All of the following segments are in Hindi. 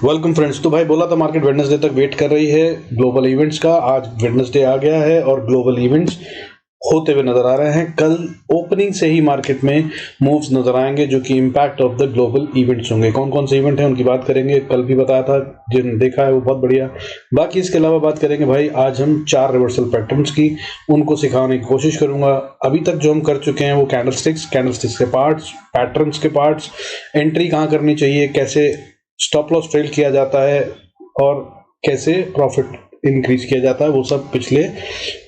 Welcome friends. तो भाई बोला था मार्केट वेडनेसडे तक वेट कर रही है ग्लोबल इवेंट्स का। आज वेडनेसडे आ गया है और ग्लोबल इवेंट्स होते हुए नजर आ रहे हैं। कल ओपनिंग से ही मार्केट में मूव्स नजर आएंगे जो कि impact of the global events होंगे। कौन कौन से इवेंट हैं उनकी बात करेंगे। कल भी बताया था, जिन देखा है वो बहुत बढ़िया। बाकी इसके अलावा बात करेंगे भाई आज हम 4 रिवर्सल पैटर्न्स की, उनको सिखाने की कोशिश करूंगा। अभी तक जो हम कर चुके हैं वो कैंडलस्टिक्स के पार्ट्स, पैटर्न्स के पार्ट्स, एंट्री कहाँ करनी चाहिए, कैसे स्टॉप लॉस ट्रेल किया जाता है और कैसे प्रॉफिट इंक्रीज किया जाता है, वो सब पिछले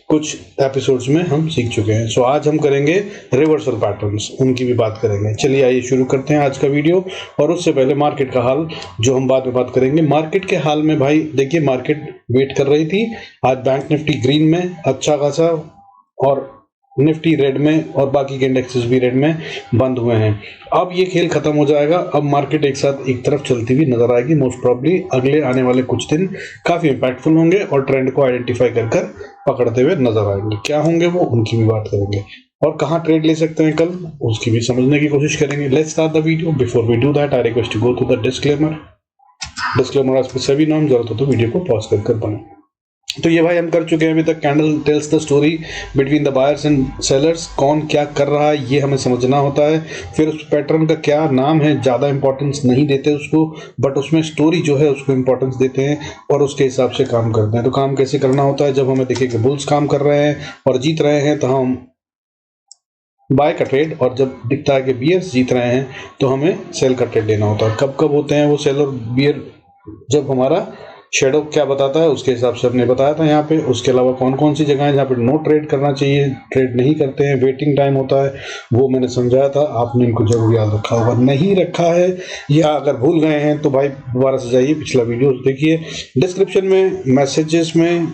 कुछ एपिसोड्स में हम सीख चुके हैं। सो आज हम करेंगे रिवर्सल पैटर्न्स, उनकी भी बात करेंगे। चलिए आइए शुरू करते हैं आज का वीडियो। और उससे पहले मार्केट का हाल जो हम बाद में बात करेंगे। मार्केट के हाल में भाई देखिए, मार्केट वेट कर रही थी। आज बैंक निफ्टी ग्रीन में अच्छा खासा और निफ्टी रेड में और बाकी के इंडेक्सेस भी रेड में बंद हुए हैं। अब ये खेल खत्म हो जाएगा। अब मार्केट एक साथ एक तरफ चलती हुई नजर आएगी। मोस्ट प्रॉब्ली अगले आने वाले कुछ दिन काफी इंपैक्टफुल होंगे और ट्रेंड को आइडेंटिफाई कर पकड़ते हुए नजर आएंगे। क्या होंगे वो, उनकी भी बात करेंगे। और कहाँ ट्रेड ले सकते हैं कल, उसकी भी समझने की कोशिश करेंगे। Let's start the video. Before we do that I request to go to the disclaimer. आज पे सभी नाम जरूरत हो तो वीडियो को पॉज कर बने। तो ये भाई हम कर चुके हैं अभी तक। Candle tells the story between the buyers and sellers. कौन क्या कर रहा है ये हमें समझना होता है। फिर उस पैटर्न का क्या नाम है, ज़्यादा इंपॉर्टेंस नहीं देते उसको, बट उसमें स्टोरी जो है उसको इंपॉर्टेंस देते हैं और उसके हिसाब से काम करते हैं। तो काम कैसे करना होता है, जब हमें दिखे कि बुल्स काम कर रहे हैं और जीत रहे हैं तो हम बाय का ट्रेड, और जब दिखता है कि बियर्स जीत रहे हैं तो हमें सेल का ट्रेड लेना होता है। कब कब होते हैं वो सेल और बियर, जब हमारा शेडो क्या बताता है उसके हिसाब से हमने बताया था यहाँ पे। उसके अलावा कौन कौन सी जगह है जहाँ पे नो ट्रेड करना चाहिए, ट्रेड नहीं करते हैं, वेटिंग टाइम होता है, वो मैंने समझाया था। आपने इनको जरूर याद रखा होगा। नहीं रखा है या अगर भूल गए हैं तो भाई दोबारा से जाइए, पिछला वीडियो देखिए। डिस्क्रिप्शन में, मैसेजेस में,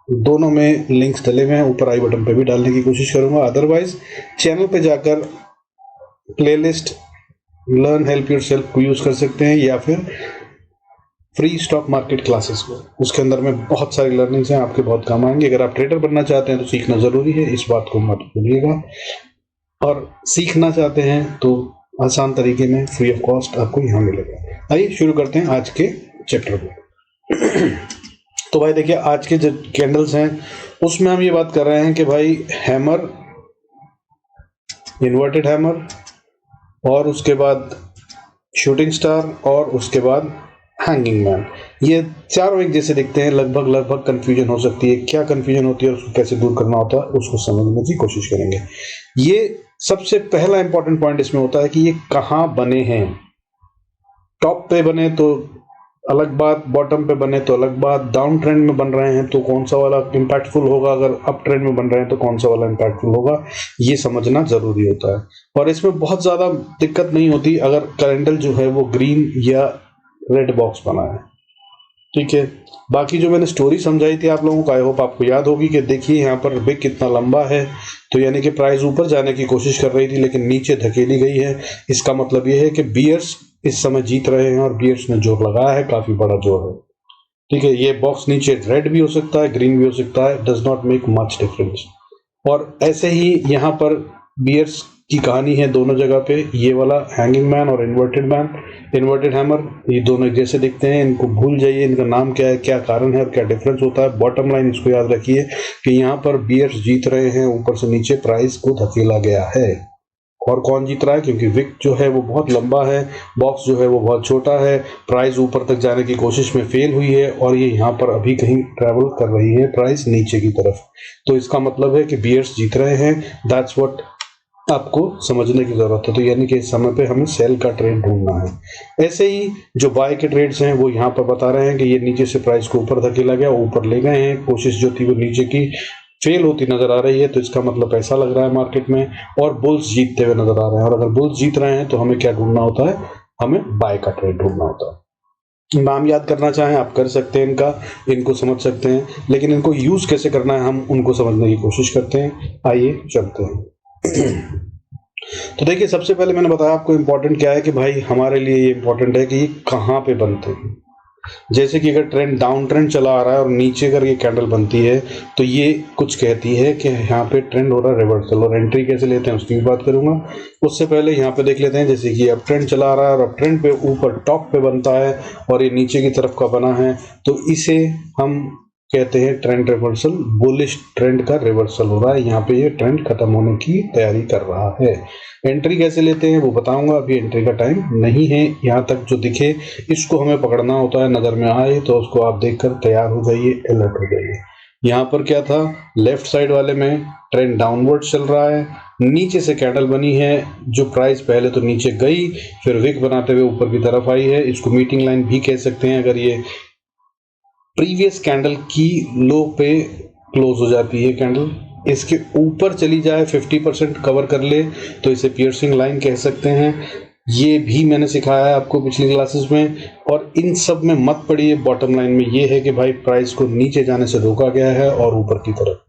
दोनों में लिंक्स डले हुए हैं। ऊपर आई बटन पे भी डालने की कोशिश करूंगा। अदरवाइज चैनल पे जाकर प्लेलिस्ट लर्न हेल्प योरसेल्फ को यूज कर सकते हैं, या फिर फ्री स्टॉक मार्केट क्लासेस को। उसके अंदर में बहुत सारी लर्निंग्स हैं, आपके बहुत काम आएंगे। अगर आप ट्रेडर बनना चाहते हैं तो सीखना जरूरी है, इस बात को मत भूलिएगा। और सीखना चाहते हैं तो आसान तरीके में फ्री ऑफ कॉस्ट आपको यहाँ मिलेगा। आइए शुरू करते हैं आज के चैप्टर को। तो भाई देखिए, आज के जो कैंडल्स हैं उसमें हम ये बात कर रहे हैं कि भाई हैमर, इन्वर्टेड हैमर, और उसके बाद शूटिंग स्टार, और उसके बाद हैंगिंग मैन, ये चारों एक जैसे दिखते हैं। लगभग कंफ्यूजन हो सकती है। क्या कंफ्यूजन होती है और उसको कैसे दूर करना होता है उसको समझने की कोशिश करेंगे। ये सबसे पहला इंपॉर्टेंट पॉइंट इसमें होता है कि ये कहाँ बने हैं। टॉप पे बने तो अलग बात, बॉटम पे बने तो अलग बात, डाउन ट्रेंड में बन रहे हैं तो कौन सा वाला इंपैक्टफुल होगा, अगर अप ट्रेंड में बन रहे हैं तो कौन सा वाला इंपैक्टफुल होगा, ये समझना जरूरी होता है। और इसमें बहुत ज्यादा दिक्कत नहीं होती अगर कैंडल जो है वो ग्रीन या रेड बॉक्स बना है, ठीक है। बाकी जो मैंने स्टोरी समझाई थी आप लोगों को, आई होप आपको याद होगी कि देखिए यहाँ पर विक कितना लंबा है। तो यानी कि प्राइस ऊपर जाने की कोशिश कर रही थी लेकिन नीचे धकेली गई है। इसका मतलब ये है कि बियर्स इस समय जीत रहे हैं और बियर्स ने जोर लगाया है, काफी बड़ा जोर है, ठीक है। ये बॉक्स नीचे रेड भी हो सकता है, ग्रीन भी हो सकता है, does not make much difference. और ऐसे ही यहाँ पर बियर्स की कहानी है दोनों जगह पे। ये वाला हैंगिंग मैन और इन्वर्टेड हैमर, ये दोनों जैसे दिखते हैं। इनको भूल जाइए, इनका नाम क्या है, क्या कारण है और क्या डिफरेंस होता है। बॉटम लाइन इसको याद रखिए कि यहाँ पर बियर्स जीत रहे हैं, ऊपर से नीचे प्राइस को धकेला गया है। और कौन जीत रहा है, क्योंकि विक जो है वो बहुत लंबा है, बॉक्स जो है वो बहुत छोटा है, प्राइस ऊपर तक जाने की कोशिश में फेल हुई है और ये यहाँ पर अभी कहीं ट्रैवल कर रही है प्राइस नीचे की तरफ। तो इसका मतलब है कि बियर्स जीत रहे हैं। दैट्स व्हाट आपको समझने की जरूरत है। तो यानी कि इस समय पे हमें सेल का ट्रेड ढूंढना है। ऐसे ही जो बाय के ट्रेड्स हैं वो यहाँ पर बता रहे हैं कि ये नीचे से प्राइस को ऊपर धकेला गया, ऊपर ले गए हैं, कोशिश जो थी वो नीचे की फेल होती नजर आ रही है। तो इसका मतलब ऐसा लग रहा है मार्केट में, और बुल्स जीतते हुए नजर आ रहे हैं। और अगर बुल्स जीत रहे हैं तो हमें क्या ढूंढना होता है, हमें बाय का ट्रेड ढूंढना होता है। नाम याद करना चाहें आप कर सकते हैं इनका, इनको समझ सकते हैं, लेकिन इनको यूज कैसे करना है हम उनको समझने की कोशिश करते हैं। आइए चलते हैं। तो देखिए, सबसे पहले मैंने बताया आपको इंपॉर्टेंट क्या है कि भाई हमारे लिए ये इंपॉर्टेंट है कि ये कहाँ पे बनते हैं। जैसे कि अगर ट्रेंड डाउन ट्रेंड चला आ रहा है और नीचे अगर ये कैंडल बनती है तो ये कुछ कहती है कि यहाँ पे ट्रेंड हो रहा है रिवर्सल, और एंट्री कैसे लेते हैं उसकी भी बात करूंगा। उससे पहले यहाँ पे देख लेते हैं, जैसे कि अब ट्रेंड चला आ रहा है और अब ट्रेंड पे ऊपर टॉप पे बनता है और ये नीचे की तरफ का बना है, तो इसे हम कहते हैं ट्रेंड रिवर्सल। बुलिश ट्रेंड का रिवर्सल हो रहा है, यहाँ पे ये ट्रेंड खत्म होने की तैयारी कर रहा है। एंट्री कैसे लेते हैं वो बताऊंगा, अभी एंट्री का टाइम नहीं है। यहाँ तक जो दिखे इसको हमें पकड़ना होता है, नजर में आए तो उसको आप देखकर तैयार हो जाइए, अलर्ट हो जाइए। यहाँ पर क्या था, लेफ्ट साइड वाले में ट्रेंड डाउनवर्ड चल रहा है, नीचे से कैंडल बनी है, जो प्राइस पहले तो नीचे गई फिर विक बनाते हुए ऊपर की तरफ आई है। इसको मीटिंग लाइन भी कह सकते हैं। अगर ये प्रीवियस कैंडल की लो पे क्लोज हो जाती है, कैंडल इसके ऊपर चली जाए 50% कवर कर ले तो इसे पियर्सिंग लाइन कह सकते हैं। ये भी मैंने सिखाया है आपको पिछली क्लासेस में, और इन सब में मत पड़िए। बॉटम लाइन में ये है कि भाई प्राइस को नीचे जाने से रोका गया है और ऊपर की तरफ।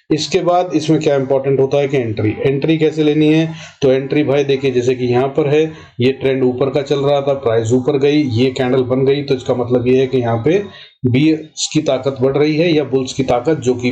इसके बाद इसमें क्या इंपॉर्टेंट होता है कि एंट्री कैसे लेनी है। तो एंट्री भाई देखिए, जैसे कि यहाँ पर है, ये ट्रेंड ऊपर का चल रहा था, प्राइस ऊपर गई, ये कैंडल बन गई, तो इसका मतलब ये है कि यहाँ पे बीयर्स की ताकत बढ़ रही है या बुल्स की ताकत जो कि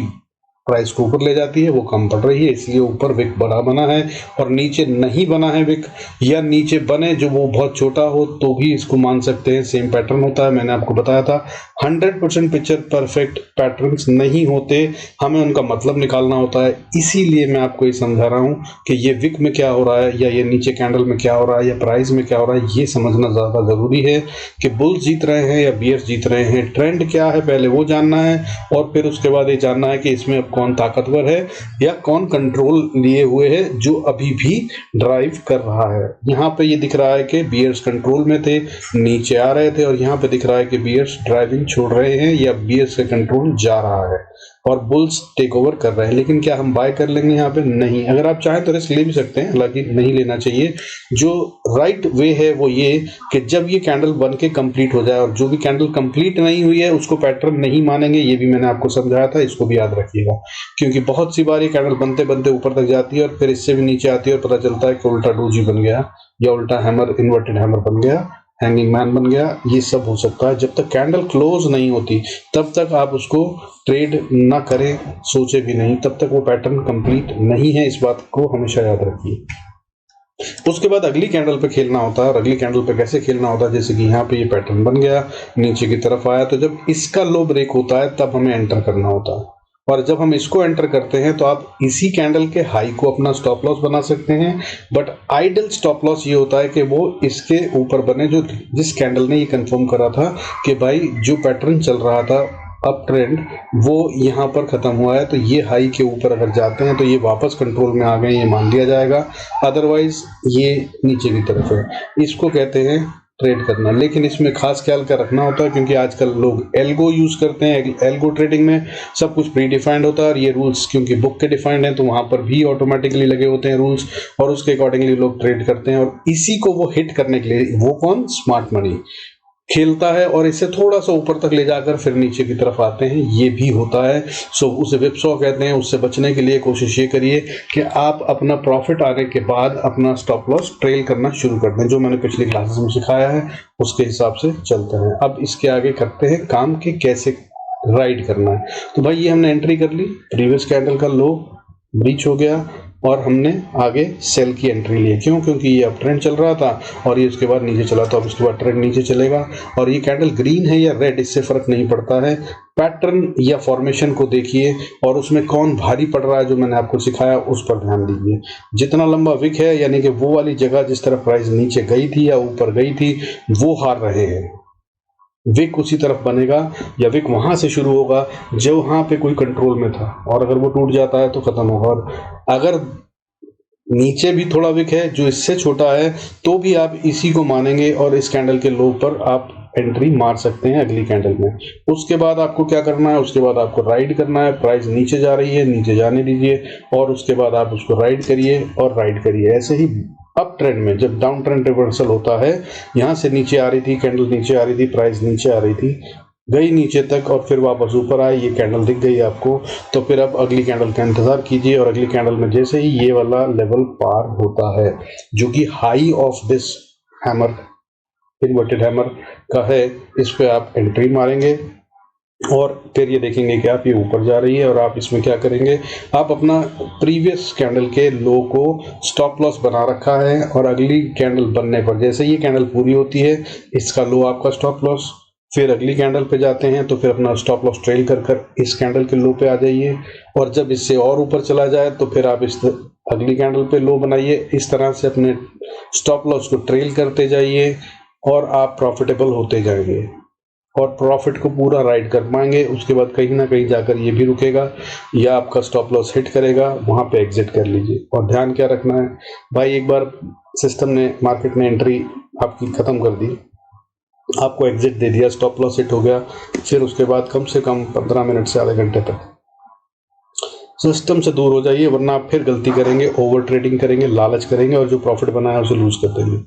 प्राइस को ऊपर ले जाती है वो कम पड़ रही है, इसलिए ऊपर विक बड़ा बना है। और नीचे नहीं बना है विक, या नीचे बने जो वो बहुत छोटा हो तो भी इसको मान सकते हैं सेम पैटर्न होता है। मैंने आपको बताया था 100% पिक्चर परफेक्ट पैटर्न्स नहीं होते, हमें उनका मतलब निकालना होता है। इसीलिए मैं आपको ये समझा रहा हूँ कि ये विक में क्या हो रहा है या ये नीचे कैंडल में क्या हो रहा है या प्राइस में क्या हो रहा है, ये समझना ज्यादा जरूरी है कि बुल्स जीत रहे हैं या बियर्स जीत रहे हैं। ट्रेंड क्या है पहले वो जानना है, और फिर उसके बाद ये जानना है कि इसमें अब कौन ताकतवर है या कौन कंट्रोल लिए हुए है जो अभी भी ड्राइव कर रहा है। यहाँ पे ये दिख रहा है कि बियर्स कंट्रोल में थे, नीचे आ रहे थे, और यहाँ पे दिख रहा है कि बियर्स ड्राइविंग छोड़ रहे हैं या बियर्स का कंट्रोल जा रहा है और बुल्स टेक ओवर कर रहे हैं। लेकिन क्या हम बाय कर लेंगे यहाँ पे? नहीं। अगर आप चाहें तो रिस्क ले भी सकते हैं, हालांकि नहीं लेना चाहिए। जो राइट वे है वो ये कि जब ये कैंडल बन के कंप्लीट हो जाए, और जो भी कैंडल कंप्लीट नहीं हुई है उसको पैटर्न नहीं मानेंगे, ये भी मैंने आपको समझाया था, इसको भी याद रखिएगा। क्योंकि बहुत सी बार ये कैंडल बनते बनते ऊपर तक जाती है और फिर इससे भी नीचे आती है और पता चलता है कि उल्टा डोजी बन गया या उल्टा हैमर, इन्वर्टेड हैमर बन गया, हैंगिंग मैन बन गया। ये सब हो सकता है। जब तक कैंडल क्लोज नहीं होती तब तक आप उसको ट्रेड ना करें, सोचे भी नहीं, तब तक वो पैटर्न कंप्लीट नहीं है। इस बात को हमेशा याद रखिए। उसके बाद अगली कैंडल पे खेलना होता है, और अगली कैंडल पे कैसे खेलना होता है, जैसे कि यहाँ पे ये पैटर्न बन गया, नीचे की तरफ आया, तो जब इसका लो ब्रेक होता है तब हमें एंटर करना होता है। और जब हम इसको एंटर करते हैं तो आप इसी कैंडल के हाई को अपना स्टॉप लॉस बना सकते हैं, बट आइडल स्टॉप लॉस ये होता है कि वो इसके ऊपर बने, जो जिस कैंडल ने ये कंफर्म करा था कि भाई जो पैटर्न चल रहा था अप ट्रेंड वो यहाँ पर खत्म हुआ है, तो ये हाई के ऊपर अगर जाते हैं तो ये वापस कंट्रोल में आ गए, ये मान लिया जाएगा। अदरवाइज ये नीचे की तरफ है, इसको कहते हैं ट्रेड करना। लेकिन इसमें खास ख्याल क्या रखना होता है, क्योंकि आजकल लोग एल्गो यूज करते हैं। एल्गो ट्रेडिंग में सब कुछ प्री डिफाइंड होता है, और ये रूल्स क्योंकि बुक के डिफाइंड हैं तो वहां पर भी ऑटोमेटिकली लगे होते हैं रूल्स, और उसके अकॉर्डिंगली लोग ट्रेड करते हैं। और इसी को वो हिट करने के लिए वो कौन, स्मार्ट मनी खेलता है और इसे थोड़ा सा ऊपर तक ले जाकर फिर नीचे की तरफ आते हैं, ये भी होता है। सो उसे विपसॉ कहते हैं। उससे बचने के लिए कोशिश ये करिए कि आप अपना प्रॉफिट आने के बाद अपना स्टॉप लॉस ट्रेल करना शुरू कर दें, जो मैंने पिछली क्लासेस में सिखाया है उसके हिसाब से चलते हैं। अब इसके आगे करते हैं काम कि कैसे राइड करना है। तो भाई ये हमने एंट्री कर ली, प्रीवियस कैंडल का लो ब्रीच हो गया और हमने आगे सेल की एंट्री ली। क्यों? क्योंकि ये अप ट्रेंड चल रहा था और ये उसके बाद नीचे चला, तो अब उसके बाद ट्रेंड नीचे चलेगा। और ये कैंडल ग्रीन है या रेड इससे फर्क नहीं पड़ता है, पैटर्न या फॉर्मेशन को देखिए और उसमें कौन भारी पड़ रहा है, जो मैंने आपको सिखाया उस पर ध्यान दीजिए। जितना लंबा विक है, यानी कि वो वाली जगह जिस तरफ प्राइस नीचे गई थी या ऊपर गई थी, वो हार रहे हैं। विक उसी तरफ बनेगा या विक वहां से शुरू होगा जो वहां पे कोई कंट्रोल में था, और अगर वो टूट जाता है तो खत्म होगा। और अगर नीचे भी थोड़ा विक है जो इससे छोटा है तो भी आप इसी को मानेंगे और इस कैंडल के लो पर आप एंट्री मार सकते हैं अगली कैंडल में। उसके बाद आपको क्या करना है, उसके बाद आपको राइड करना है। प्राइस नीचे जा रही है, नीचे जाने दीजिए, और उसके बाद आप उसको राइड करिए और राइड करिए। ऐसे ही अप ट्रेंड में जब डाउन ट्रेंड रिवर्सल होता है, यहां से नीचे आ रही थी कैंडल, नीचे आ रही थी, प्राइस नीचे आ रही थी, गई नीचे तक और फिर वापस ऊपर आई, ये कैंडल दिख गई आपको, तो फिर अब अगली कैंडल का इंतजार कीजिए। और अगली कैंडल में जैसे ही ये वाला लेवल पार होता है जो कि high of this hammer, inverted hammer का है, इस पे आप एंट्री मारेंगे और फिर ये देखेंगे कि आप ये ऊपर जा रही है और आप इसमें क्या करेंगे, आप अपना प्रीवियस कैंडल के लो को स्टॉप लॉस बना रखा है और अगली कैंडल बनने पर जैसे ये कैंडल पूरी होती है इसका लो आपका स्टॉप लॉस, फिर अगली कैंडल पे जाते हैं तो फिर अपना स्टॉप लॉस ट्रेल कर कर इस कैंडल के लो पे आ जाइए और जब इससे और ऊपर चला जाए तो फिर आप इस अगली कैंडल पे लो बनाइए। इस तरह से अपने स्टॉप लॉस को ट्रेल करते जाइए और आप प्रॉफिटेबल होते जाएंगे और प्रॉफिट को पूरा राइड कर पाएंगे। उसके बाद कहीं ना कहीं जाकर ये भी रुकेगा या आपका स्टॉप लॉस हिट करेगा, वहां पे एग्जिट कर लीजिए। और ध्यान क्या रखना है भाई, एक बार सिस्टम ने मार्केट ने एंट्री आपकी खत्म कर दी, आपको एग्जिट दे दिया, स्टॉप लॉस हिट हो गया, फिर उसके बाद कम से कम 15 मिनट से आधे घंटे तक सिस्टम से दूर हो जाइए, वरना आप फिर गलती करेंगे, ओवर ट्रेडिंग करेंगे, लालच करेंगे और जो प्रॉफिट बनाया उसे लूज कर देंगे।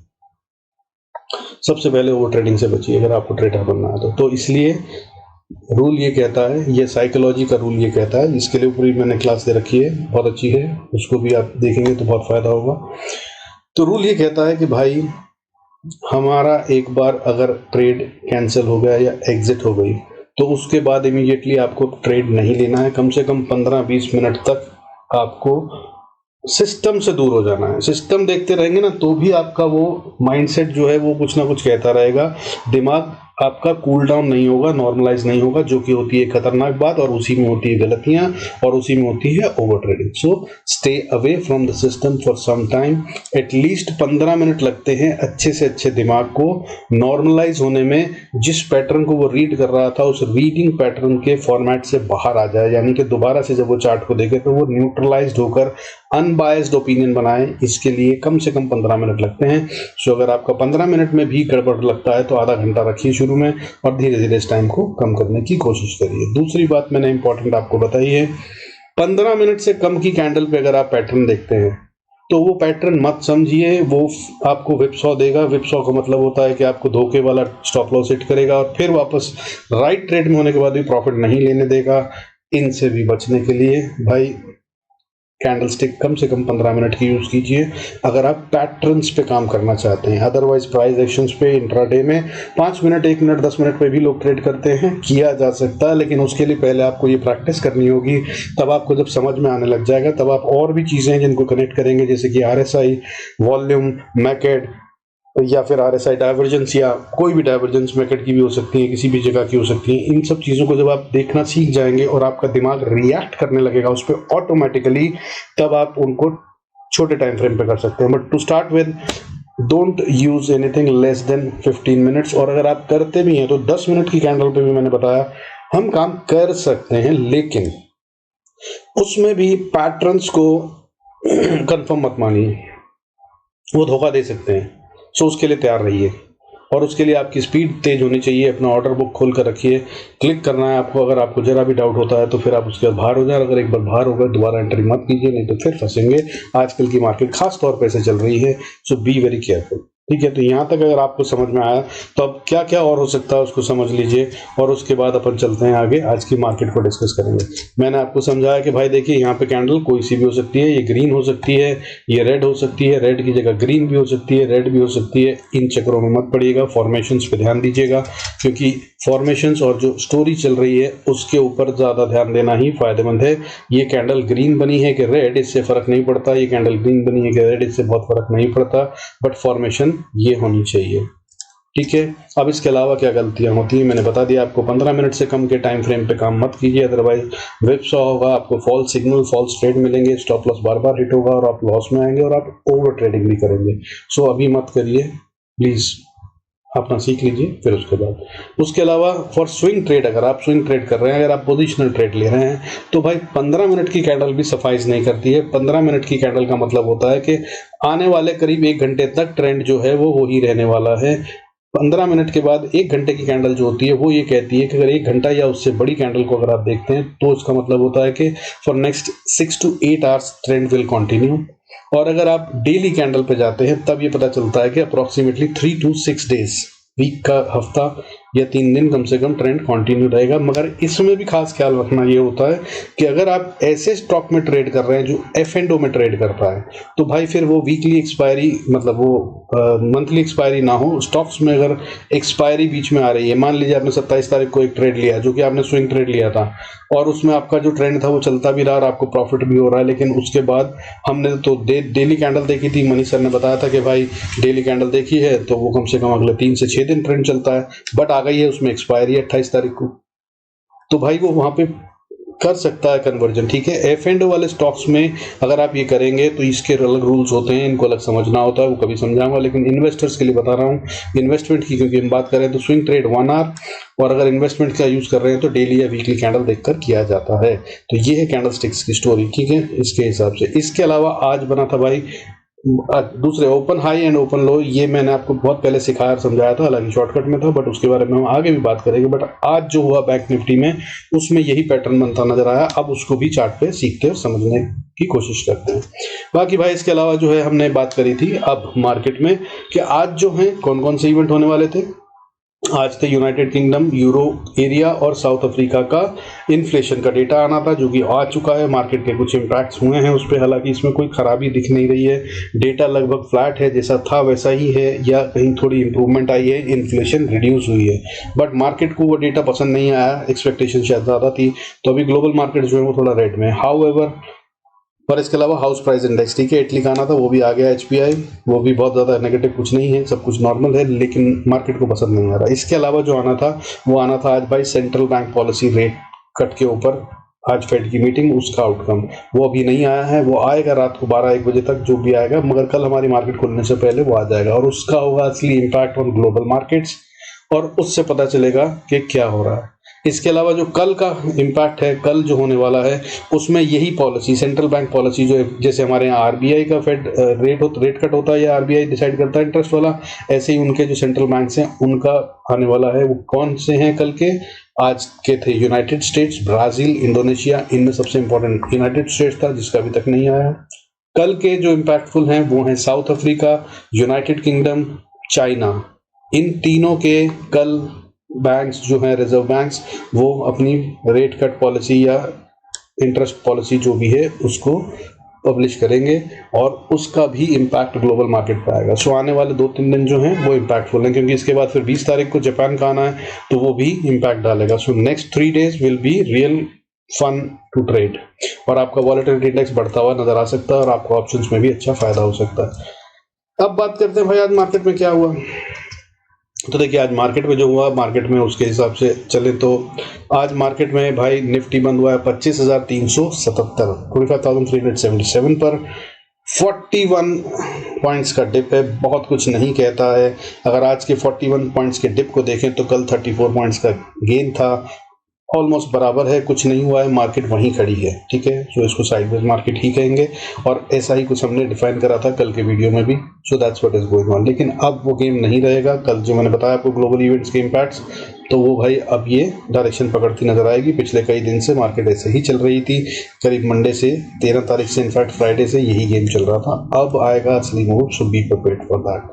सबसे पहले ओवर ट्रेडिंग से बचिए अगर आपको ट्रेडर बनना है तो इसलिए रूल ये कहता है, ये साइकोलॉजी का रूल ये कहता है, इसके लिए ऊपर मैंने क्लास दे रखी है, बहुत अच्छी है, उसको भी आप देखेंगे तो बहुत फायदा होगा। तो रूल ये कहता है कि भाई हमारा एक बार अगर ट्रेड कैंसिल हो गया या एग्जिट हो गई तो उसके बाद इमीडिएटली आपको ट्रेड नहीं लेना है, कम से कम 15-20 मिनट तक आपको सिस्टम से दूर हो जाना है। सिस्टम देखते रहेंगे ना तो भी आपका वो माइंडसेट जो है वो कुछ ना कुछ कहता रहेगा, दिमाग आपका कूल डाउन नहीं होगा, नॉर्मलाइज नहीं होगा, जो कि होती है खतरनाक बात और उसी में होती है गलतियां और उसी में होती है over trading. So stay away from the system for some time, at least 15 minute लगते हैं अच्छे से अच्छे दिमाग को नॉर्मलाइज होने में, जिस पैटर्न को वो रीड कर रहा था उस रीडिंग पैटर्न के फॉर्मेट से बाहर आ जाए, यानी कि दोबारा से जब वो चार्ट को देखे तो वो न्यूट्रलाइज्ड होकर अनबायस्ड ओपिनियन बनाए। इसके लिए कम से कम 15 मिनट लगते हैं। सो अगर आपका 15 मिनट में भी गड़बड़ लगता है तो आधा घंटा रखिए शुरू में और धीरे धीरे इस टाइम को कम करने की कोशिश करिए। दूसरी बात मैंने इंपॉर्टेंट आपको बताई है, 15 मिनट से कम की कैंडल पे अगर आप पैटर्न देखते हैं तो वो पैटर्न मत समझिए, वो आपको विपसॉ देगा। विपसॉ का मतलब होता है कि आपको धोखे वाला स्टॉप लॉस हिट करेगा और फिर वापस राइट ट्रेड में होने के बाद भी प्रॉफिट नहीं लेने देगा। इनसे भी बचने के लिए भाई कैंडलस्टिक कम से कम 15 मिनट की यूज कीजिए अगर आप पैटर्न्स पे काम करना चाहते हैं। अदरवाइज प्राइस एक्शंस पे इंट्राडे में 5 मिनट, 1 मिनट, 10 मिनट पे भी लोग ट्रेड करते हैं, किया जा सकता है, लेकिन उसके लिए पहले आपको ये प्रैक्टिस करनी होगी। तब आपको जब समझ में आने लग जाएगा तब आप और भी चीजें जिनको कनेक्ट करेंगे, जैसे कि RSI, वॉल्यूम, मैकेड या फिर RSI डाइवर्जेंस या कोई भी डाइवर्जेंस मैकेड की भी हो सकती है, किसी भी जगह की हो सकती है। इन सब चीज़ों को जब आप देखना सीख जाएंगे और आपका दिमाग रिएक्ट करने लगेगा उस पर ऑटोमेटिकली, तब आप उनको छोटे टाइम फ्रेम पे कर सकते हैं। But to start with don't use anything less than 15 minutes. और अगर आप करते भी हैं तो 10 मिनट की कैंडल पे भी मैंने बताया हम काम कर सकते हैं, लेकिन उसमें भी पैटर्न्स को कंफर्म मत मानिए, वो धोखा दे सकते हैं। सो उसके लिए तैयार रहिए और उसके लिए आपकी स्पीड तेज होनी चाहिए। अपना ऑर्डर बुक खोल कर रखिए, क्लिक करना है आपको। अगर आपको जरा भी डाउट होता है तो फिर आप उसके बाद बाहर हो जाए। अगर एक बार बाहर हो गए दोबारा एंट्री मत कीजिए, नहीं तो फिर फंसेंगे। आजकल की मार्केट खास तौर पर ऐसे चल रही है, सो बी वेरी केयरफुल। ठीक है, तो यहाँ तक अगर आपको समझ में आया तो अब क्या क्या और हो सकता है उसको समझ लीजिए और उसके बाद अपन चलते हैं आगे, आज की मार्केट को डिस्कस करेंगे। मैंने आपको समझाया कि भाई देखिए यहाँ पे कैंडल कोई सी भी हो सकती है, ये ग्रीन हो सकती है, ये रेड हो सकती है, रेड की जगह ग्रीन भी हो सकती है, रेड भी हो सकती है। इन चक्करों में मत पड़िएगा, फॉर्मेशंस पे ध्यान दीजिएगा, क्योंकि फॉर्मेशंस और जो स्टोरी चल रही है उसके ऊपर ज़्यादा ध्यान देना ही फायदेमंद है। ये कैंडल ग्रीन बनी है कि रेड, इससे फर्क नहीं पड़ता। ये कैंडल ग्रीन बनी है कि रेड, इससे बहुत फर्क नहीं पड़ता, बट फॉर्मेशन ये होनी चाहिए। ठीक है, अब इसके अलावा क्या गलतियां होती हैं मैंने बता दिया आपको। 15 मिनट से कम के टाइम फ्रेम पे काम मत कीजिए, अदरवाइज विपसॉ होगा, आपको फॉल्स सिग्नल, फॉल्स ट्रेड मिलेंगे, स्टॉप लॉस बार बार हिट होगा और आप लॉस में आएंगे और आप ओवर ट्रेडिंग भी करेंगे। सो अभी मत करिए प्लीज, अपना सीख लीजिए फिर उसके बाद। उसके अलावा फॉर स्विंग ट्रेड, अगर आप स्विंग ट्रेड कर रहे हैं, अगर आप पोजिशनल ट्रेड ले रहे हैं तो भाई 15 मिनट की कैंडल भी सफाइज नहीं करती है। 15 मिनट की कैंडल का मतलब होता है कि आने वाले करीब 1 घंटे तक ट्रेंड जो है वो वही रहने वाला है। 15 मिनट के बाद 1 घंटे की कैंडल जो होती है वो ये कहती है कि अगर 1 घंटा या उससे बड़ी कैंडल को अगर आप देखते हैं तो उसका मतलब होता है कि for next 6 to 8 hours trend will continue. और अगर आप डेली कैंडल पे जाते हैं तब ये पता चलता है कि अप्रोक्सीमेटली 3 to 6 डेज, वीक का हफ्ता या 3 दिन कम से कम ट्रेंड कंटिन्यू रहेगा। मगर इसमें भी खास ख्याल रखना ये होता है कि अगर आप ऐसे स्टॉक में ट्रेड कर रहे हैं जो F&O में ट्रेड करता है, तो भाई फिर वो वीकली एक्सपायरी, मतलब वो मंथली एक्सपायरी ना हो। स्टॉक्स में अगर एक्सपायरी बीच में आ रही है, मान लीजिए आपने 27 तारीख को एक ट्रेड लिया जो कि आपने स्विंग ट्रेड लिया था, और उसमें आपका जो ट्रेंड था वो चलता भी रहा और आपको प्रॉफिट भी हो रहा है, लेकिन उसके बाद हमने तो डेली कैंडल देखी थी, मनीष सर ने बताया था कि भाई डेली कैंडल देखी है तो वो कम से कम अगले 3 से 6 दिन ट्रेंड चलता है, बट आ गई है उसमें एक्सपायरी 28 तारीख को, तो भाई वो वहां पे कर सकता है कन्वर्जन। ठीक है, F&O वाले स्टॉक्स में अगर आप ये करेंगे तो इसके अलग रूल्स होते हैं, इनको अलग समझना होता है, वो कभी समझाऊंगा, लेकिन इन्वेस्टर्स के लिए बता रहा हूँ। इन्वेस्टमेंट की क्योंकि हम बात करें तो स्विंग ट्रेड 1 आवर, और अगर इन्वेस्टमेंट का यूज कर रहे हैं तो डेली या वीकली कैंडल देखकर किया जाता है। तो ये है कैंडलस्टिक्स की स्टोरी। ठीक है, इसके हिसाब से। इसके अलावा आज बना था भाई दूसरे ओपन हाई एंड ओपन लो, ये मैंने आपको बहुत पहले सिखाया और समझाया था, हालांकि शॉर्टकट में था, बट उसके बारे में हम आगे भी बात करेंगे। बट आज जो हुआ बैंक निफ्टी में, उसमें यही पैटर्न बनता नजर आया। अब उसको भी चार्ट पे सीखते और समझने की कोशिश करते हैं। बाकी भाई इसके अलावा जो है हमने बात करी थी अब मार्केट में कि आज जो है कौन कौन से इवेंट होने वाले थे। आज थे यूनाइटेड किंगडम, यूरो एरिया और साउथ अफ्रीका का इन्फ्लेशन का डेटा आना था, जो कि आ चुका है। मार्केट के कुछ इम्पैक्ट्स हुए हैं उस पर, हालांकि इसमें कोई खराबी दिख नहीं रही है। डेटा लगभग फ्लैट है, जैसा था वैसा ही है, या कहीं थोड़ी इंप्रूवमेंट आई है, इन्फ्लेशन रिड्यूस हुई है। बट मार्केट को वो डेटा पसंद नहीं आया, एक्सपेक्टेशन शायद ज़्यादा थी, तो अभी ग्लोबल मार्केट जो है वो थोड़ा रेड में। हाउएवर, पर इसके अलावा हाउस प्राइस इंडेक्स, ठीक है, इटली का आना था, वो भी आ गया HPI, वो भी बहुत ज़्यादा नेगेटिव कुछ नहीं है, सब कुछ नॉर्मल है, लेकिन मार्केट को पसंद नहीं आ रहा। इसके अलावा जो आना था वो आना था आज भाई central bank policy rate cut के ऊपर, आज फेड की मीटिंग, उसका आउटकम वो अभी नहीं आया है, वो आएगा रात को 12-1 बजे तक जो भी आएगा, मगर कल हमारी मार्केट खुलने से पहले वो आ जाएगा, और उसका होगा असली इम्पैक्ट ऑन ग्लोबल मार्केट्स, और उससे पता चलेगा कि क्या हो रहा है। इसके अलावा जो कल का इम्पैक्ट है, कल जो होने वाला है, उसमें यही पॉलिसी, सेंट्रल बैंक पॉलिसी, जो जैसे हमारे यहाँ RBI का फेड रेट कट होता है या RBI डिसाइड करता है इंटरेस्ट वाला, ऐसे ही उनके जो सेंट्रल बैंक्स हैं उनका आने वाला है। वो कौन से हैं कल के? आज के थे यूनाइटेड स्टेट्स, ब्राजील, इंडोनेशिया, इनमें सबसे इंपॉर्टेंट यूनाइटेड स्टेट्स था जिसका अभी तक नहीं आया। कल के जो इम्पैक्टफुल हैं वो हैं South Africa, United Kingdom, China. इन तीनों के कल बैंक्स जो हैं, रिजर्व बैंक्स, वो अपनी रेट कट पॉलिसी या इंटरेस्ट पॉलिसी जो भी है उसको पब्लिश करेंगे, और उसका भी इम्पैक्ट ग्लोबल मार्केट पर आएगा। सो आने वाले 2-3 दिन जो हैं वो इम्पैक्टफुल हैं, क्योंकि इसके बाद फिर 20 तारीख को जापान का आना है, तो वो भी इम्पैक्ट डालेगा। So next 3 days will be real fun to trade, और आपका वॉलेटिलिटी इंडेक्स बढ़ता हुआ नजर आ सकता है, और आपको ऑप्शंस में भी अच्छा फायदा हो सकता है। अब बात करते हैं भाई आज मार्केट में क्या हुआ। तो देखिए आज मार्केट में जो हुआ, मार्केट में उसके हिसाब से चले तो आज मार्केट में भाई निफ्टी बंद हुआ है 25,377, 25,377 पर, 41 पॉइंट्स का डिप है, बहुत कुछ नहीं कहता है। अगर आज के 41 पॉइंट्स के डिप को देखें तो कल 34 पॉइंट्स का गेन था, ऑलमोस्ट बराबर है, कुछ नहीं हुआ है, मार्केट वहीं खड़ी है। ठीक है, तो इसको साइडवेज मार्केट ही कहेंगे, और ऐसा ही कुछ हमने डिफाइन करा था कल के वीडियो में भी। So that's what is going on. लेकिन अब वो गेम नहीं रहेगा। कल जो मैंने बताया आपको ग्लोबल इवेंट्स के इम्पैक्ट्स, तो वो भाई अब ये डायरेक्शन पकड़ती नजर आएगी। पिछले कई दिन से मार्केट ऐसे ही चल रही थी, करीब मंडे से, 13 तारीख से, इनफैक्ट फ्राइडे से यही गेम चल रहा था। अब आएगा असली move, so be prepared for that.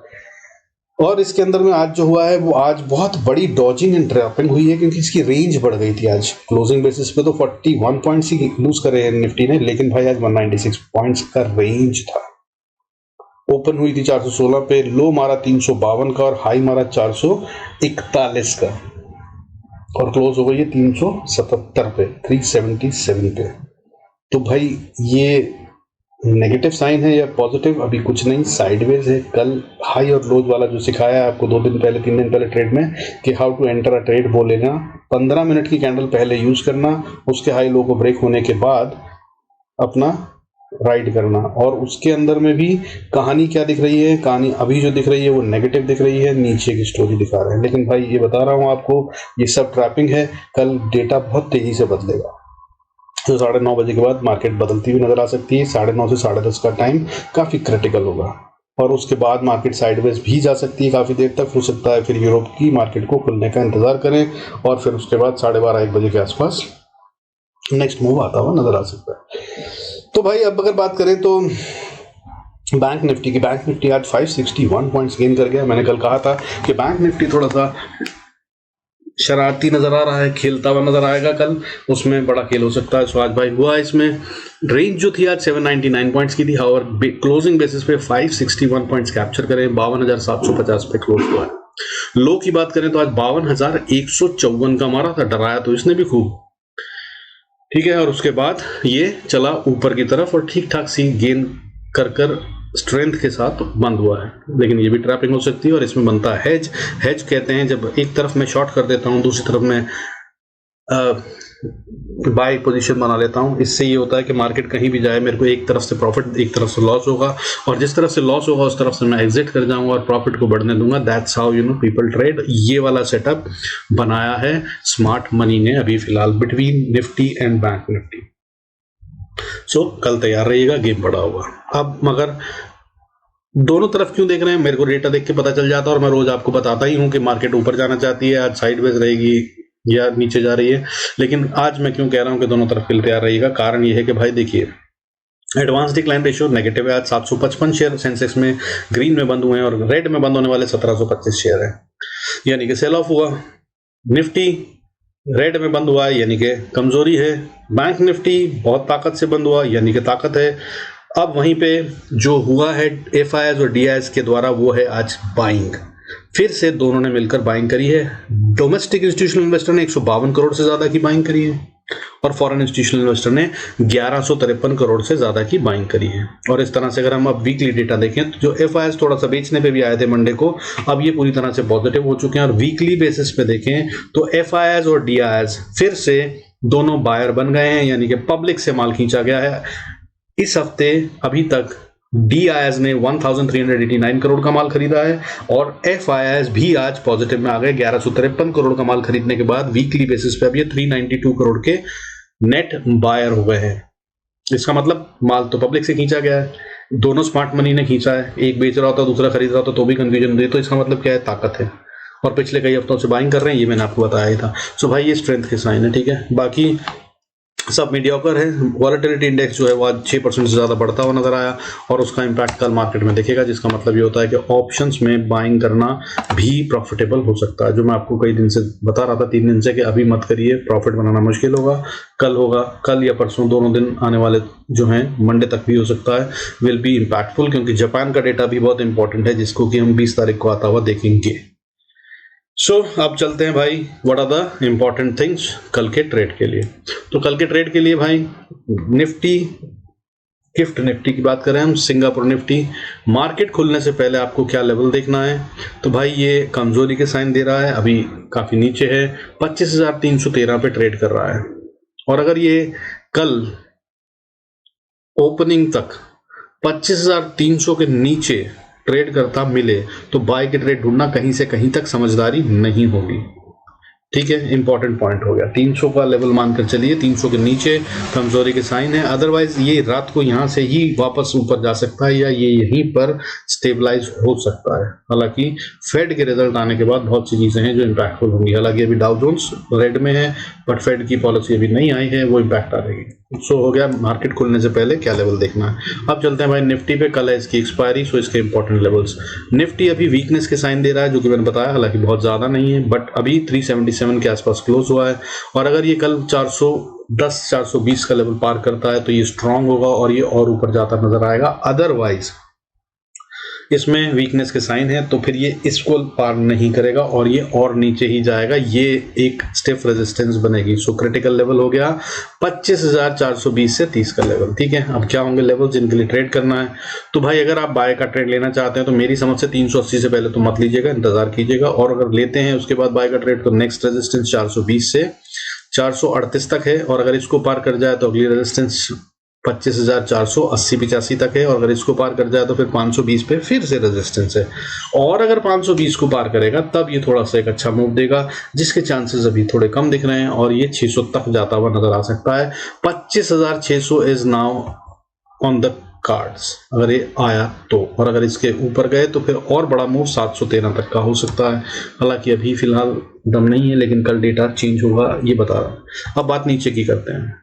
और इसके अंदर में आज जो हुआ है वो आज बहुत बड़ी डॉजिंग एंड ट्रैपिंग हुई है, क्योंकि इसकी रेंज बढ़ गई थी। आज क्लोजिंग बेसिस पे तो 41 पॉइंट्स ही लूज करे निफ्टी ने, लेकिन भाई आज 196 पॉइंट्स का रेंज था। ओपन हुई थी 416 पे, लो मारा 352 का, और हाई मारा 441 का, और क्लोज हो गई है 377 पे, 377 पे। तो भाई ये नेगेटिव साइन है या पॉजिटिव, अभी कुछ नहीं, साइडवेज है। कल हाई और लोज वाला जो सिखाया है आपको 2 दिन पहले, 3 दिन पहले ट्रेड में, कि how to enter a trade, वो लेना, 15 मिनट की कैंडल पहले यूज करना, उसके हाई लो को ब्रेक होने के बाद अपना राइड करना। और उसके अंदर में भी कहानी क्या दिख रही है, कहानी अभी जो दिख रही है वो नेगेटिव दिख रही है, नीचे की स्टोरी दिखा रहे हैं। लेकिन भाई ये बता रहा हूँ आपको, ये सब ट्रैपिंग है, कल डेटा बहुत तेजी से बदलेगा। तो 9:30 बजे के बाद मार्केट बदलती हुई नजर आ सकती है। 9:30 से 10:30 का टाइम काफी क्रिटिकल होगा, और उसके बाद मार्केट साइडवेज भी जा सकती है काफी देर तक, हो सकता है फिर यूरोप की मार्केट को खुलने का इंतजार करें, और फिर उसके बाद 12:30-1 बजे के आसपास नेक्स्ट मूव आता हुआ नजर आ सकता है। तो भाई अब अगर बात करें तो बैंक निफ्टी की, बैंक निफ्टी आज 561 पॉइंट्स गेन कर गया। मैंने कल कहा था कि बैंक निफ्टी थोड़ा सा शरारती नजर आ रहा है, खेलता हुआ नजर आएगा कल, उसमें बड़ा खेल हो सकता है। सो आज भाई हुआ इसमें, रेंज जो थी आज 799 पॉइंट्स की थी, हाउएवर क्लोजिंग बेसिस पे 561 पॉइंट्स कैप्चर करें, 52,750 पे क्लोज हुआ है। लो की बात करें तो आज 52,154 का मारा था, डराया तो इसने भी खूब, ठीक है। और उसके बाद ये चला ऊपर की तरफ और ठीक ठाक सी गेन कर स्ट्रेंथ के साथ बंद हुआ है, लेकिन ये भी ट्रैपिंग हो सकती है और इसमें बनता है हेज। हेज कहते हैं जब एक तरफ मैं शॉर्ट कर देता हूं, दूसरी तरफ मैं बाय पोजीशन बना लेता हूं। इससे ये होता है कि मार्केट कहीं भी जाए, मेरे को एक तरफ से प्रॉफिट, एक तरफ से लॉस होगा, और जिस तरफ से लॉस होगा उस तरफ से मैं एग्जिट कर जाऊंगा और प्रॉफिट को बढ़ने दूंगा। That's how people trade. ये वाला सेटअप बनाया है स्मार्ट मनी ने अभी फिलहाल between Nifty and bank Nifty. So कल तैयार रहिएगा, गेम बड़ा होगा। अब मगर दोनों तरफ क्यों देख रहे हैं, मेरे को डेटा देख के पता चल जाता है, और मैं रोज आपको बताता ही हूं कि मार्केट ऊपर जाना चाहती है, आज साइडवेज रहेगी या नीचे जा रही है। लेकिन आज मैं क्यों कह रहा हूं कि दोनों तरफ के लिए तैयार रहिएगा, कारण यह है कि भाई देखिए, एडवांस डिक्लाइन रेशियो नेगेटिव है आज, 755 शेयर सेंसेक्स में ग्रीन में बंद हुए हैं, और रेड में बंद होने वाले 1725 शेयर है, यानी कि सेल ऑफ हुआ। निफ्टी रेड में बंद हुआ है, यानी कि कमजोरी है। बैंक निफ्टी बहुत ताकत से बंद हुआ, यानी कि ताकत है। अब वहीं पे जो हुआ है एफआईआईज और डीआईएस के द्वारा, वो है आज बाइंग। फिर से दोनों ने मिलकर बाइंग करी है। डोमेस्टिक इंस्टीट्यूशनल इन्वेस्टर ने 152 करोड़ से ज्यादा की बाइंग करी है, और फॉरेन इंस्टीट्यूशनल इन्वेस्टर ने 1153 करोड़ से ज्यादा की बाइंग करी है। और इस तरह से अगर हम अब वीकली डेटा देखें तो जो एफआईआईज थोड़ा सा बेचने पे भी आए थे मंडे को, अब ये पूरी तरह से पॉजिटिव हो चुके हैं। और वीकली बेसिस पे देखें तो एफआईआईज और डीआईएस फिर से दोनों बायर बन गए हैं, यानी कि पब्लिक से माल खींचा गया है। इस हफ्ते अभी तक डीआईएस ने 1389 करोड़ का माल खरीदा है, और एफआईआईज भी आज पॉजिटिव में आ गए 1153 करोड़ का माल खरीदने के बाद। वीकली बेसिस पे अब ये 392 करोड़ के नेट बायर हो गए हैं। इसका मतलब माल तो पब्लिक से खींचा गया है, दोनों स्मार्ट मनी ने खींचा है, एक बेच रहा होता दूसरा खरीद रहा होता तो भी कंफ्यूजन होती है। तो इसका मतलब क्या है, ताकत है, और पिछले कई हफ्तों से बाइंग कर रहे हैं, ये मैंने आपको बताया ही था। सो भाई ये स्ट्रेंथ के साइन है, ठीक है। बाकी सब मीडियोकर है। वॉलेटिलिटी इंडेक्स जो है वो आज 6% से ज्यादा बढ़ता हुआ नजर आया, और उसका इंपैक्ट कल मार्केट में दिखेगा, जिसका मतलब ये होता है कि ऑप्शंस में बाइंग करना भी प्रॉफिटेबल हो सकता है। जो मैं आपको कई दिन से बता रहा था, 3 दिन से, कि अभी मत करिए, प्रॉफिट बनाना मुश्किल होगा। कल होगा, कल या परसों, दोनों दिन आने वाले जो हैं, मंडे तक भी हो सकता है, विल बी इंपैक्टफुल, क्योंकि जापान का डेटा भी बहुत इंपॉर्टेंट है, जिसको कि हम 20 तारीख को आता हुआ देखेंगे। सो अब चलते हैं भाई, what are the important things कल के ट्रेड के लिए। तो कल के ट्रेड के लिए भाई, निफ्टी, गिफ्ट निफ्टी की बात करें हम, सिंगापुर निफ्टी, मार्केट खुलने से पहले आपको क्या लेवल देखना है। तो भाई ये कमजोरी के साइन दे रहा है, अभी काफी नीचे है, 25,313 पे ट्रेड कर रहा है। और अगर ये कल ओपनिंग तक 25,300 के नीचे ट्रेड करता मिले तो बाय के ट्रेड ढूंढना कहीं से कहीं तक समझदारी नहीं होगी, ठीक है। इंपॉर्टेंट पॉइंट हो गया, 300 का लेवल मानकर चलिए, 300 के नीचे कमजोरी के साइन है। अदरवाइज ये रात को यहां से ही वापस ऊपर जा सकता है, या ये यहीं पर स्टेबलाइज हो सकता है। हालांकि फेड के रिजल्ट आने के बाद बहुत सी चीजें हैं जो इंपैक्टफुल होंगी। हालांकि अभी डाउ जोन्स रेड में है, बट फेड की पॉलिसी अभी नहीं आई है, वो इंपैक्ट आ रही है। सो हो गया मार्केट खुलने से पहले क्या लेवल देखना है। अब चलते हैं भाई निफ्टी पे, कल है इसकी एक्सपायरी, सो इसके इंपॉर्टेंट लेवल्स। निफ्टी अभी वीकनेस के साइन दे रहा है, जो कि मैंने बताया, हालांकि बहुत ज्यादा नहीं है, बट अभी 377 के आसपास क्लोज हुआ है। और अगर ये कल 410 420 का लेवल पार करता है तो ये स्ट्रांग होगा और ये और ऊपर जाता नजर आएगा। अदरवाइज इसमें वीकनेस के साइन है, तो फिर ये इसको पार नहीं करेगा और ये और नीचे ही जाएगा, ये एक स्टिफ रेजिस्टेंस बनेगी। सो क्रिटिकल लेवल हो गया 25,420 से 30 का लेवल, ठीक है। अब क्या होंगे लेवल जिनके लिए ट्रेड करना है। तो भाई अगर आप बाय का ट्रेड लेना चाहते हैं तो मेरी समझ से 380 से पहले तो मत लीजिएगा, इंतजार कीजिएगा। और अगर लेते हैं उसके बाद बाय का ट्रेड, तो नेक्स्ट रेजिस्टेंस 420 से 438 तक है, और अगर इसको पार कर जाए तो अगली रेजिस्टेंस 25,480-85 तक है, और अगर इसको पार कर जाए तो फिर 520 पे फिर से रेजिस्टेंस है। और अगर 520 को पार करेगा तब ये थोड़ा सा एक अच्छा मूव देगा, जिसके चांसेस अभी थोड़े कम दिख रहे हैं, और ये 600 तक जाता हुआ नजर आ सकता है। 25,600 is now on the cards अगर ये आया तो। और अगर इसके ऊपर गए तो फिर और बड़ा मूव 713 तक का हो सकता है। हालांकि अभी फिलहाल दम नहीं है, लेकिन कल डेटा चेंज होगा, ये बता रहा हूं। अब बात नीचे की करते हैं।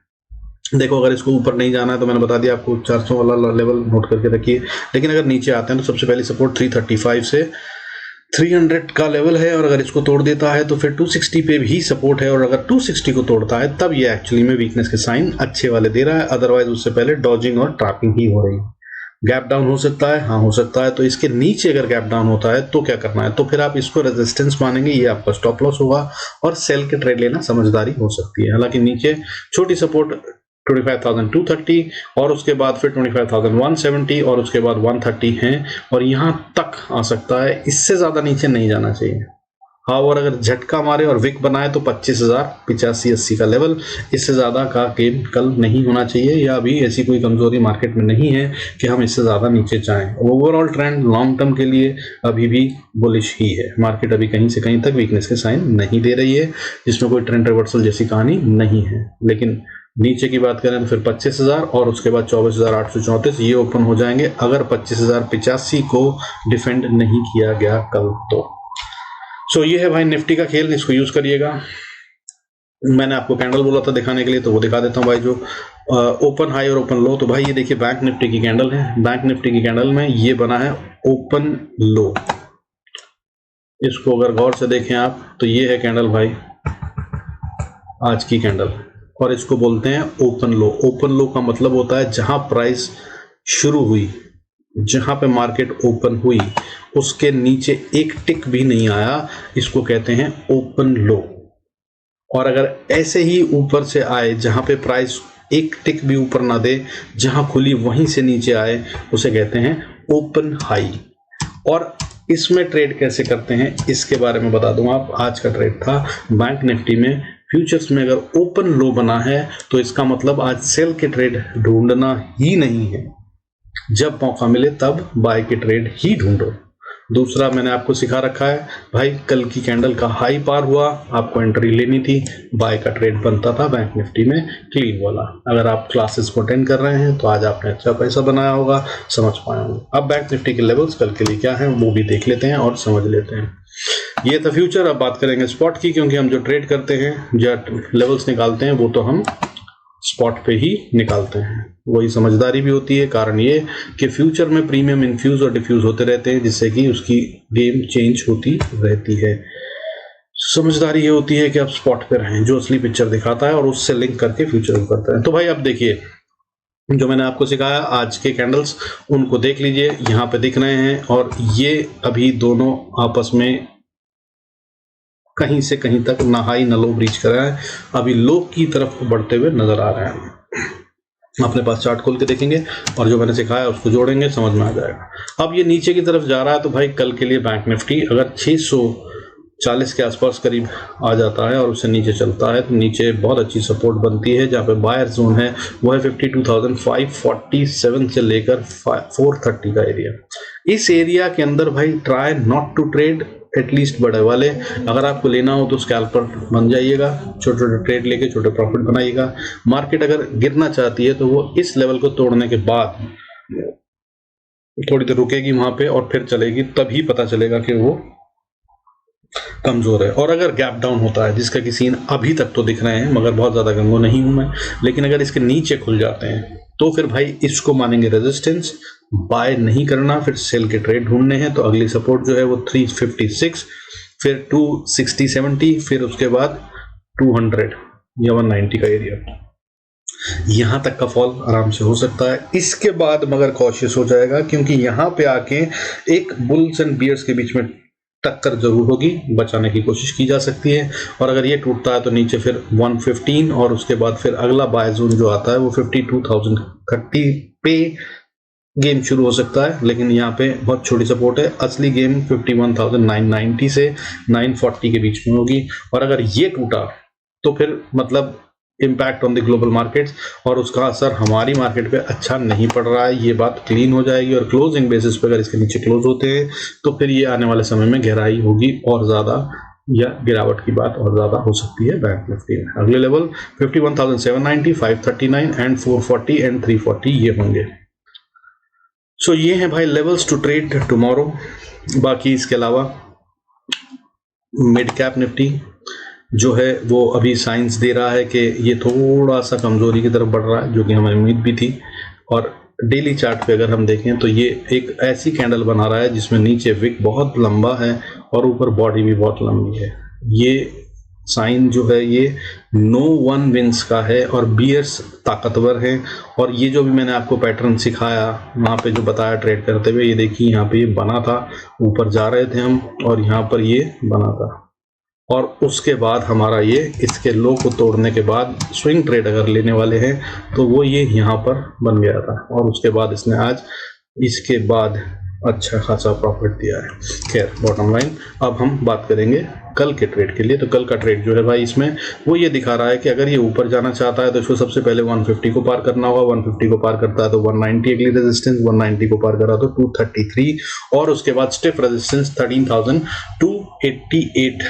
देखो अगर इसको ऊपर नहीं जाना है तो मैंने बता दिया आपको, 400 वाला लेवल नोट करके रखिए। लेकिन अगर नीचे आते हैं तो सबसे पहले सपोर्ट 335 से 300 का लेवल है और अगर इसको तोड़ देता है तो फिर 260 पे भी सपोर्ट है और अगर 260 को तोड़ता है तब ये एक्चुअली में वीकनेस के साइन अच्छे वाले दे रहा है, अदरवाइज उससे पहले डॉजिंग और ट्रैपिंग ही हो रही है। गैप डाउन हो सकता है, हाँ हो सकता है। तो इसके नीचे अगर गैप डाउन होता है तो क्या करना है, तो फिर आप इसको रेजिस्टेंस मानेंगे, ये आपका स्टॉप लॉस होगा और सेल के ट्रेड लेना समझदारी हो सकती है। हालांकि नीचे छोटी सपोर्ट 25,230 और उसके बाद फिर 25,170 और उसके बाद 130 हैं और यहाँ तक आ सकता है, इससे ज़्यादा नीचे नहीं जाना चाहिए। हाँ, और अगर झटका मारे और विक बनाए तो 25,000 85-80 का लेवल, इससे ज़्यादा का गेम कल नहीं होना चाहिए, या अभी ऐसी कोई कमजोरी मार्केट में नहीं है कि हम इससे ज़्यादा नीचे जाएं। ओवरऑल ट्रेंड लॉन्ग टर्म के लिए अभी भी बुलिश ही है। मार्केट अभी कहीं से कहीं तक वीकनेस के साइन नहीं दे रही है, जिसमें कोई ट्रेंड रिवर्सल जैसी कहानी नहीं है। लेकिन नीचे की बात करें तो फिर 25,000 और उसके बाद 24,834 ये ओपन हो जाएंगे अगर 25,085 को डिफेंड नहीं किया गया कल तो। सो ये है भाई निफ्टी का खेल, इसको यूज करिएगा। मैंने आपको कैंडल बोला था दिखाने के लिए, तो वो दिखा देता हूँ भाई। जो ओपन हाई और ओपन लो, तो भाई ये देखिए बैंक निफ्टी की कैंडल है। बैंक निफ्टी की कैंडल में ये बना है ओपन लो। इसको अगर गौर से देखें आप तो ये है कैंडल भाई, आज की कैंडल, और इसको बोलते हैं ओपन लो। ओपन लो का मतलब होता है जहां प्राइस शुरू हुई, जहां पे मार्केट ओपन हुई उसके नीचे एक टिक भी नहीं आया, इसको कहते हैं ओपन लो। और अगर ऐसे ही ऊपर से आए जहां पे प्राइस एक टिक भी ऊपर ना दे, जहां खुली वहीं से नीचे आए, उसे कहते हैं ओपन हाई। और इसमें ट्रेड कैसे करते हैं इसके बारे में बता दूं। आप आज का ट्रेड था बैंक निफ्टी में, फ्यूचर्स में अगर ओपन लो बना है तो इसका मतलब आज सेल के ट्रेड ढूंढना ही नहीं है, जब मौका मिले तब बाय के ट्रेड ही ढूंढो। दूसरा मैंने आपको सिखा रखा है भाई, कल की कैंडल का हाई पार हुआ, आपको एंट्री लेनी थी, बाय का ट्रेड बनता था बैंक निफ्टी में क्लीन वाला। अगर आप क्लासेस को अटेंड कर रहे हैं तो आज आपने अच्छा पैसा बनाया होगा, समझ पाए होंगे। अब बैंक निफ्टी के लेवल्स कल के लिए क्या हैं वो भी देख लेते हैं और समझ लेते हैं। ये था फ्यूचर। अब बात करेंगे स्पॉट की, क्योंकि हम जो ट्रेड करते हैं, जो लेवल्स निकालते हैं, वो तो हम स्पॉट पे ही निकालते हैं। वही समझदारी भी होती है, कारण ये कि फ्यूचर में प्रीमियम इन्फ्यूज और डिफ्यूज होते रहते हैं, जिससे कि उसकी गेम चेंज होती रहती है। समझदारी ये होती है कि आप स्पॉट पे रहें, जो असली पिक्चर दिखाता है और उससे लिंक करके फ्यूचर को करता है। तो भाई अब देखिए, जो मैंने आपको सिखाया आज के कैंडल्स, उनको देख लीजिए, यहाँ पे दिख रहे हैं और ये अभी दोनों आपस में कहीं से कहीं तक ना हाई ना लो ब्रीच कर रहा है, अभी लो की तरफ बढ़ते हुए नजर आ रहे हैं। अपने पास चार्ट खोल के देखेंगे और जो मैंने सिखाया उसको जोड़ेंगे, समझ में आ जाएगा। अब ये नीचे की तरफ जा रहा है, तो भाई कल के लिए बैंक निफ्टी अगर 640 के आसपास करीब आ जाता है और उससे नीचे चलता है तो नीचे बहुत अच्छी सपोर्ट बनती है। जहाँ पे बायर जोन है वो है 52,547 से लेकर 430 का एरिया। इस एरिया के अंदर भाई try not to trade, at least बड़े वाले। अगर आपको लेना हो तो स्कैल्पर बन जाइएगा, छोटे छोटे ट्रेड लेके छोटे प्रॉफिट बनाइएगा। मार्केट अगर गिरना चाहती है तो वो इस लेवल को तोड़ने के बाद थोड़ी देर रुकेगी वहां पे और फिर चलेगी, तभी पता चलेगा कि वो कमजोर है। और अगर गैप डाउन होता है, जिसका कि सीन अभी तक तो दिख रहे हैं, मगर बहुत ज्यादा गंगो नहीं हूं मैं, लेकिन अगर इसके नीचे खुल जाते हैं तो फिर भाई इसको मानेंगे रेजिस्टेंस, बाय नहीं करना, फिर सेल के ट्रेड ढूंढने हैं। तो अगली सपोर्ट जो है वो 356, फिर 260-70, फिर उसके बाद 200 या 190 का एरिया। यहां तक का फॉल आराम से हो सकता है। इसके बाद मगर कॉशियस हो जाएगा, क्योंकि यहां पे आके एक बुल्स एंड बियर्स के बीच में टक्कर जरूर होगी, बचाने की कोशिश की जा सकती है। और अगर ये टूटता है तो नीचे फिर 115 और उसके बाद फिर अगला बाय जोन जो आता है वो 52,030 पे गेम शुरू हो सकता है। लेकिन यहाँ पे बहुत छोटी सपोर्ट है, असली गेम 51,990 से 940 के बीच में होगी। और अगर ये टूटा तो फिर मतलब impact on the global markets, और उसका असर हमारी मार्केट पे अच्छा नहीं पड़ रहा है, ये बात क्लीन हो जाएगी। और क्लोजिंग बेसिस पे अगर इसके नीचे क्लोज होते हैं तो फिर ये आने वाले समय में गहराई होगी और ज्यादा, या गिरावट की बात और ज्यादा हो सकती है बैंक निफ्टी में। अगले लेवल 51,790, 539 एंड 440 एंड 340 ये होंगे। सो ये है भाई लेवल्स टू ट्रेड टुमारो। बाकी इसके अलावा मिड कैप निफ्टी जो है वो अभी साइंस दे रहा है कि ये थोड़ा सा कमजोरी की तरफ बढ़ रहा है, जो कि हमें उम्मीद भी थी। और डेली चार्ट पे अगर हम देखें तो ये एक ऐसी कैंडल बना रहा है जिसमें नीचे विक बहुत लंबा है और ऊपर बॉडी भी बहुत लंबी है। ये साइन जो है ये नो वन विंस का है और बियर्स ताकतवर है। और ये जो भी मैंने आपको पैटर्न सिखाया वहाँ पे जो बताया ट्रेड करते हुए, ये देखिए यहाँ पे ये बना था, ऊपर जा रहे थे हम और यहाँ पर ये बना था और उसके बाद हमारा ये इसके लो को तोड़ने के बाद स्विंग ट्रेड अगर लेने वाले हैं तो वो ये यहाँ पर बन गया था और उसके बाद इसने आज इसके बाद अच्छा खासा प्रॉफिट दिया है। खैर बॉटम लाइन, अब हम बात करेंगे कल के ट्रेड के लिए। तो कल का ट्रेड जो है भाई इसमें वो ये दिखा रहा है कि अगर ये ऊपर जाना चाहता है तो इसको सबसे पहले 150 को पार करना होगा। 150 को पार करता है तो 190 अगली रेजिस्टेंस, 190 को पार करा तो 233 और उसके बाद स्टिफ रेजिस्टेंस 13,288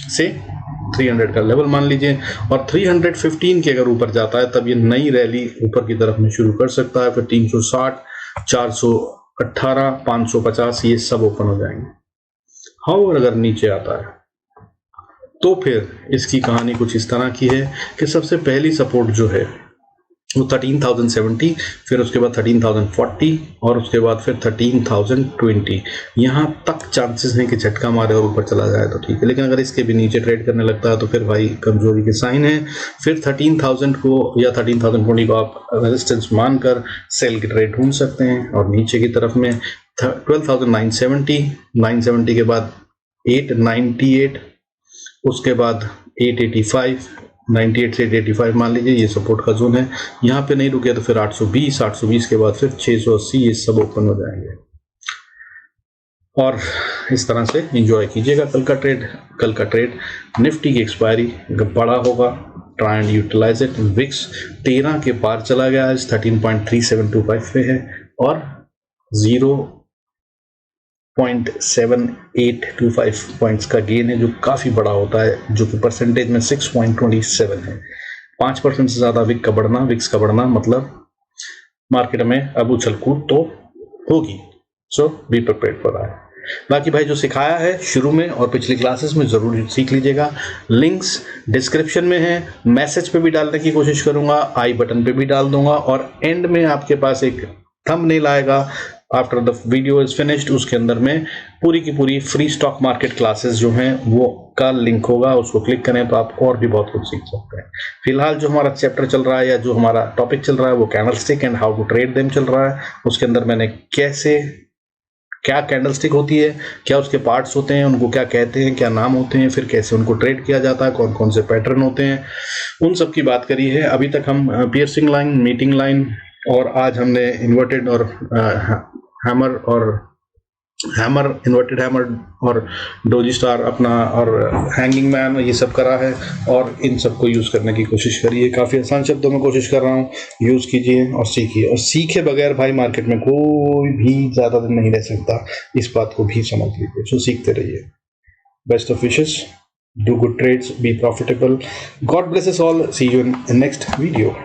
से 300 का लेवल मान लीजिए। और 315 के अगर ऊपर जाता है तब ये नई रैली ऊपर की तरफ में शुरू कर सकता है। फिर 360, 418, 550 ये सब ओपन हो जाएंगे। और अगर नीचे आता है तो फिर इसकी कहानी कुछ इस तरह की है कि सबसे पहली सपोर्ट जो है वो 13,070, फिर उसके बाद 13,040 और उसके बाद फिर 13,020। यहाँ तक चांसेस हैं कि झटका मारे और ऊपर चला जाए तो ठीक है, लेकिन अगर इसके भी नीचे ट्रेड करने लगता है तो फिर भाई कमजोरी के साइन है। फिर 13,000 को या 13,020 को आप रेजिस्टेंस मानकर सेल की ट्रेड ढूंढ सकते हैं। और नीचे की तरफ में 12,970, 970 के बाद 898, उसके बाद 885, 98 से 885 मान लीजिए ये सपोर्ट का जोन है। यहाँ पे नहीं रुके तो फिर 820, 820 के बाद फिर 680 ये सब ओपन हो जाएंगे। और इस तरह से एंजॉय कीजिएगा कल का ट्रेड। कल का ट्रेड निफ्टी की एक्सपायरी बड़ा होगा, try and utilise it. VIX 13 के पार चला गया है, 13.3725 पे है और 0.7825 पॉइंट्स का गेन है जो काफी बड़ा होता है, जो कि परसेंटेज में 6.27 है। 5% से ज्यादा विक्स का बढ़ना मतलब मार्केट में अब उछल कूद तो होगी। सो बी प्रिपेयर्ड फॉर दैट। बाकी भाई जो सिखाया है शुरू में और पिछली क्लासेस में जरूर सीख लीजिएगा। लिंक्स डिस्क्रिप्शन में है, मैसेज पे भी डालने की कोशिश करूंगा, आई बटन पे भी डाल दूंगा और एंड में आपके पास एक थंबनेल आएगा after the video is finished. उसके अंदर में पूरी की पूरी फ्री स्टॉक मार्केट क्लासेस जो हैं वो का लिंक होगा, उसको क्लिक करें तो आप और भी बहुत कुछ सीख सकते हैं। फिलहाल जो हमारा चैप्टर चल रहा है या जो हमारा टॉपिक चल रहा है वो candlestick and how to trade them चल रहा है। उसके अंदर मैंने क्या कैंडलस्टिक होती है, क्या उसके पार्ट्स होते हैं, उनको क्या कहते हैं, क्या नाम होते हैं, फिर कैसे उनको ट्रेड किया जाता है, कौन कौन से पैटर्न होते हैं, उन सब की बात करी है। अभी तक हम पियर्सिंग लाइन, मीटिंग लाइन और आज हमने इन्वर्टेड और इन्वर्टेड हैमर और डोजी स्टार अपना और हैंगिंग मैन ये सब करा है और इन सब को यूज करने की कोशिश करिए। काफी आसान शब्दों में कोशिश कर रहा हूँ, यूज कीजिए और सीखिए। और सीखे बगैर भाई मार्केट में कोई भी ज्यादा दिन नहीं रह सकता, इस बात को भी समझ लीजिए। सो सीखते रहिए। Best of wishes, do good trades, be profitable, God bless us all, see you in next video.